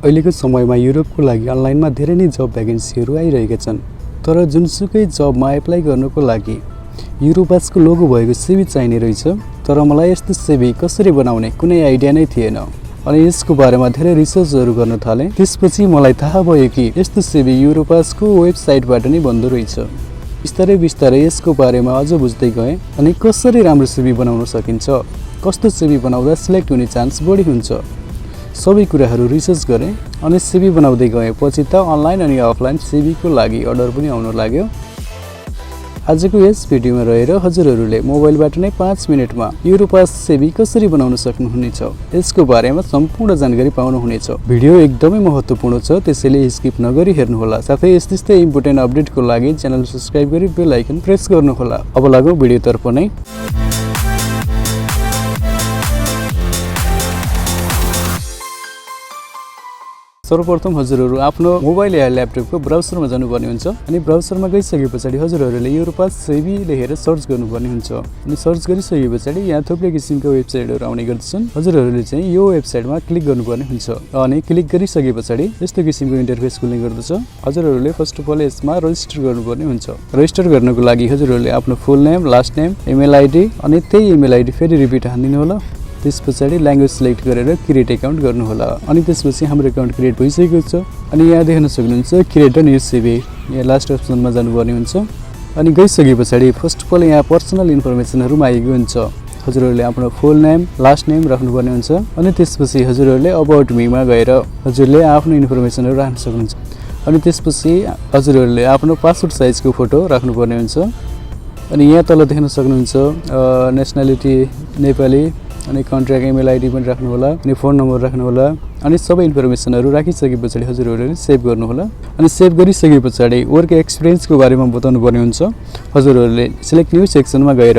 अहिलेको समयमा युरोपको लागि अनलाइनमा धेरै नै जब भ्याकेन्सीहरू आइरहेका छन्। तर जुनसुकै जबमा एप्लाई गर्नको लागि युरोपासको लोगो भएको सिभी चाहिने रहेछ। तर मलाई यस्तो सिभी कसरी बनाउने कुनै आइडिया नै थिएन अनि यसको बारेमा धेरै रिसर्चहरू गर्न थालेँ। त्यसपछि मलाई थाहा भयो कि यस्तो सिभी युरोपासको वेबसाइटबाट नै बन्दो रहेछ। बिस्तारै बिस्तारै यसको बारेमा अझ बुझ्दै गएँ अनि कसरी राम्रो सिभी बनाउन सकिन्छ, कस्तो सिभी बनाउँदा सिलेक्ट हुने चान्स बढी हुन्छ, सबै कुराहरू रिसर्च गरेँ अनि सिभी बनाउँदै गएँ। पछि त अनलाइन अनि अफलाइन सिभीको लागि अर्डर पनि आउन लाग्यो। आजको यस भिडियोमा रहेर हजुरहरूले मोबाइलबाट नै 5 मिनेटमा युरोपास सिभी कसरी बनाउन सक्नुहुनेछ, यसको बारेमा सम्पूर्ण जानकारी पाउनुहुनेछ। भिडियो एकदमै महत्त्वपूर्ण छ, त्यसैले स्किप नगरी हेर्नुहोला। साथै यस्तै इम्पोर्टेन्ट अपडेटको लागि च्यानल सब्स्क्राइब गरी बेल आइकन प्रेस गर्नुहोला। अब लागौँ भिडियोतर्फ नै। सर्वप्रथम हजुरहरू आफ्नो मोबाइल या ल्यापटपको ब्राउजरमा जानुपर्ने हुन्छ अनि ब्राउजरमा गइसके पछाडि हजुरहरूले युरोपास सिभी लेखेर सर्च गर्नुपर्ने हुन्छ अनि सर्च गरिसके पछाडि यहाँ थुप्रै किसिमका वेबसाइटहरू आउने गर्दछन्। हजुरहरूले चाहिँ यो वेबसाइटमा क्लिक गर्नुपर्ने हुन्छ अनि क्लिक गरिसके पछाडि यस्तो किसिमको इन्टरफेस खुल्ने गर्दछ। हजुरहरूले फर्स्ट अफ अल यसमा रजिस्टर गर्नुपर्ने हुन्छ। रजिस्टर गर्नको लागि हजुरहरूले आफ्नो full name, last name, email ID अनि त्यही इमेल आइडी फेरि रिपिट हानिदिनु होला। त्यस पछाडि ल्याङ्ग्वेज सिलेक्ट गरेर क्रिएट एकाउन्ट गर्नुहोला अनि त्यसपछि हाम्रो एकाउन्ट क्रिएट भइसकेको छ अनि यहाँ देख्न सक्नुहुन्छ क्रिएट अ न्यू सिभी, यहाँ लास्ट अप्सनमा जानुपर्ने हुन्छ अनि गइसके पछाडि फर्स्ट अफ अल यहाँ पर्सनल इन्फर्मेसनहरू मागेको हुन्छ। हजुरहरूले आफ्नो फुल नेम, लास्ट नेम राख्नुपर्ने हुन्छ अनि त्यसपछि हजुरहरूले अबाउट मीमा गएर हजुरले आफ्नो इन्फर्मेसनहरू राख्न सक्नुहुन्छ अनि त्यसपछि हजुरहरूले आफ्नो पासपोर्ट साइजको फोटो राख्नुपर्ने हुन्छ अनि यहाँ तल देख्न सक्नुहुन्छ नेसनालिटी नेपाली अनि कन्ट्र्याक्ट इमेल आइडी पनि राख्नु होला अनि फोन नम्बर राख्नु होला अनि सबै इन्फर्मेसनहरू राखिसके पछाडि हजुरहरूले सेभ गर्नु होला अनि सेभ गरिसके पछाडि वर्क एक्सपिरियन्सको बारेमा बताउनु पर्ने हुन्छ। हजुरहरूले सिलेक्ट न्यू सेक्सनमा गएर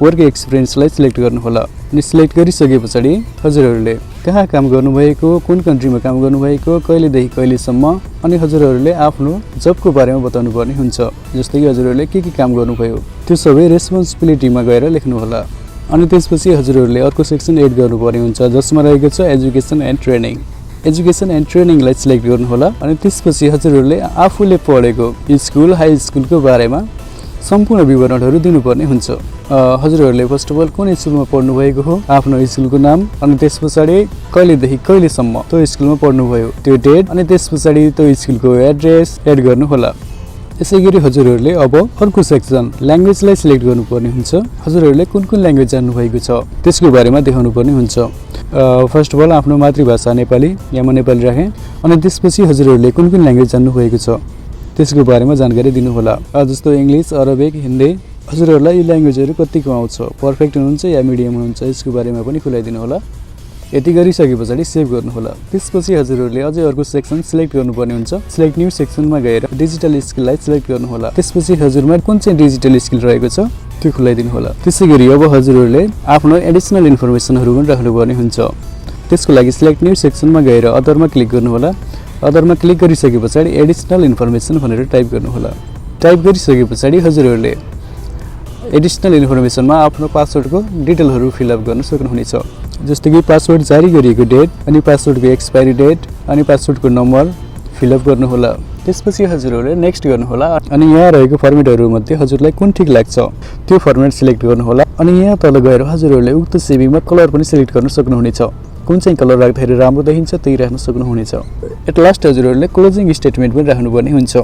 वर्क एक्सपिरियन्सलाई सिलेक्ट गर्नु होला अनि सिलेक्ट गरिसके पछाडि हजुरहरूले कहाँ काम गर्नुभएको, कुन कन्ट्रीमा काम गर्नुभएको, कहिलेदेखि कहिलेसम्म अनि हजुरहरूले आफ्नो जबको बारेमा बताउनु पर्ने हुन्छ। जस्तै कि हजुरहरूले के काम गर्नुभयो त्यो सबै रेस्पोन्सिबिलिटीमा गएर लेख्नु होला अनि त्यसपछि हजुरहरूले अर्को सेक्सन एड गर्नुपर्ने हुन्छ जसमा रहेको छ education and training. Education and ट्रेनिङलाई सिलेक्ट गर्नुहोला अनि त्यसपछि हजुरहरूले आफूले पढेको स्कुल, हाई स्कुलको बारेमा सम्पूर्ण विवरणहरू दिनुपर्ने हुन्छ। हजुरहरूले फर्स्ट अफ अल कुन स्कुलमा पढ्नुभएको हो, आफ्नो स्कुलको नाम अनि त्यस पछाडि कहिलेदेखि कहिलेसम्म त्यो स्कुलमा पढ्नुभयो त्यो डेट अनि त्यस पछाडि त्यो स्कुलको एड्रेस एड गर्नुहोला। यसै गरी हजुरहरूले अब अर्को सेक्सन ल्याङ्ग्वेजलाई सिलेक्ट गर्नुपर्ने हुन्छ। हजुरहरूले कुन ल्याङ्ग्वेज जान्नुभएको छ त्यसको बारेमा देखाउनु पर्ने हुन्छ। फर्स्ट अफ अल आफ्नो मातृभाषा नेपाली, यहाँ म नेपाली राखेँ अनि त्यसपछि हजुरहरूले कुन ल्याङ्ग्वेज जान्नुभएको छ त्यसको बारेमा जानकारी दिनुहोला। जस्तो इङ्ग्लिस, अरबिक, हिन्दी। हजुरहरूलाई यी ल्याङ्ग्वेजहरू कतिको आउँछ, पर्फेक्ट हुनुहुन्छ या मिडियम हुनुहुन्छ यसको बारेमा पनि खुलाइदिनु होला। यति गरिसके पछाडि सेभ गर्नुहोला। त्यसपछि हजुरहरूले अझै अर्को सेक्सन सिलेक्ट गर्नुपर्ने हुन्छ। सिलेक्ट न्यू सेक्सनमा गएर डिजिटल स्किललाई सिलेक्ट गर्नुहोला। त्यसपछि हजुरमा कुन चाहिँ डिजिटल स्किल रहेको छ त्यो खुलाइदिनु होला। त्यसै गरी अब हजुरहरूले आफ्नो एडिसनल इन्फर्मेसनहरू पनि राख्नुपर्ने हुन्छ। त्यसको लागि सिलेक्ट न्यू सेक्सनमा गएर अदरमा क्लिक गर्नुहोला। अदरमा क्लिक गरिसके पछाडि एडिसनल इन्फर्मेसन भनेर टाइप गर्नुहोला। टाइप गरिसके पछाडि हजुरहरूले एडिसनल इन्फर्मेसनमा आफ्नो पासवर्डको डिटेलहरू फिलअप गर्न सक्नुहुनेछ। जस्तै कि पासवर्ड जारी गरिएको डेट अनि पासवर्डको एक्सपायरी डेट अनि पासवर्डको नम्बर फिलअप गर्नुहोला। त्यसपछि हजुरहरूले नेक्स्ट गर्नुहोला अनि यहाँ रहेको फर्मेटहरूमध्ये हजुरलाई कुन ठिक लाग्छ त्यो फर्मेट सिलेक्ट गर्नुहोला अनि यहाँ तल गएर हजुरहरूले उक्त सिभीमा कलर पनि सिलेक्ट गर्न सक्नुहुनेछ। कुन चाहिँ कलर राख्दाखेरि राम्रो देखिन्छ त्यही राख्न सक्नुहुनेछ। एट लास्ट हजुरहरूले क्लोजिङ स्टेटमेन्ट पनि राख्नुपर्ने हुन्छ।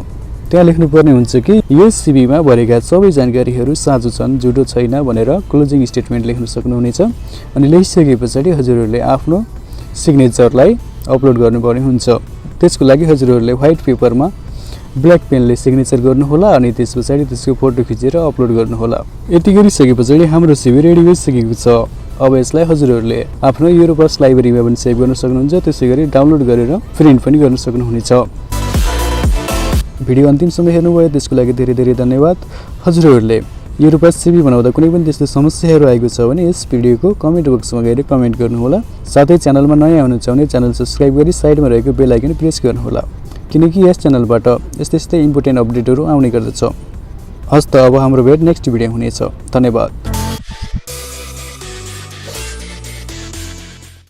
त्यहाँ लेख्नुपर्ने हुन्छ कि यो सिभीमा भरेका सबै जानकारीहरू साँचो छन्, झुटो छैन भनेर क्लोजिङ स्टेटमेन्ट लेख्न सक्नुहुनेछ अनि लेखिसके पछाडि हजुरहरूले आफ्नो सिग्नेचरलाई अपलोड गर्नुपर्ने हुन्छ। त्यसको लागि हजुरहरूले व्हाइट पेपरमा ब्ल्याक पेनले सिग्नेचर गर्नुहोला अनि त्यस पछाडि त्यसको फोटो खिचेर अपलोड गर्नुहोला। यति गरिसके पछाडि हाम्रो सिभी रेडी भइसकेको छ। अब यसलाई हजुरहरूले आफ्नो युरोपास लाइब्रेरीमा पनि सेभ गर्न सक्नुहुन्छ। त्यसै गरी डाउनलोड गरेर प्रिन्ट पनि गर्न सक्नुहुनेछ। भिडियो अन्तिमसम्म हेर्नुभयो त्यसको लागि धेरै धेरै धन्यवाद। हजुरहरूले युरोपास सिभी बनाउँदा कुनै पनि त्यस्तो समस्याहरू आएको छ भने यस भिडियोको कमेन्ट बक्समा गएर कमेन्ट गर्नुहोला। साथै च्यानलमा नयाँ हुनुहुन्छ भने च्यानल सब्स्क्राइब गरी साइडमा रहेको बेल आइकन प्रेस गर्नुहोला किनकि यस च्यानलबाट यस्तै इम्पोर्टेन्ट अपडेटहरू आउने गर्दछ। हस्त अब हाम्रो भेट नेक्स्ट भिडियो हुनेछ। धन्यवाद।